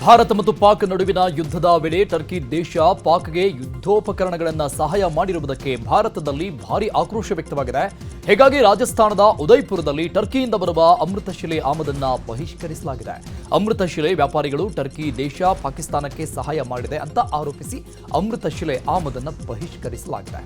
ಭಾರತ ಮತ್ತು ಪಾಕ್ ನಡುವಿನ ಯುದ್ಧದ ವೇಳೆ ಟರ್ಕಿ ದೇಶ ಪಾಕ್ಗೆ ಯುದ್ಧೋಪಕರಣಗಳನ್ನು ಸಹಾಯ ಮಾಡಿರುವುದಕ್ಕೆ ಭಾರತದಲ್ಲಿ ಭಾರಿ ಆಕ್ರೋಶ ವ್ಯಕ್ತವಾಗಿದೆ. ಹೀಗಾಗಿ ರಾಜಸ್ಥಾನದ ಉದಯ್ಪುರದಲ್ಲಿ ಟರ್ಕಿಯಿಂದ ಬರುವ ಅಮೃತಶಿಲೆ ಆಮದನ್ನು ಬಹಿಷ್ಕರಿಸಲಾಗಿದೆ. ಅಮೃತಶಿಲೆ ವ್ಯಾಪಾರಿಗಳು ಟರ್ಕಿ ದೇಶ ಪಾಕಿಸ್ತಾನಕ್ಕೆ ಸಹಾಯ ಮಾಡಿದೆ ಅಂತ ಆರೋಪಿಸಿ ಅಮೃತಶಿಲೆ ಆಮದನ್ನು ಬಹಿಷ್ಕರಿಸಲಾಗಿದೆ.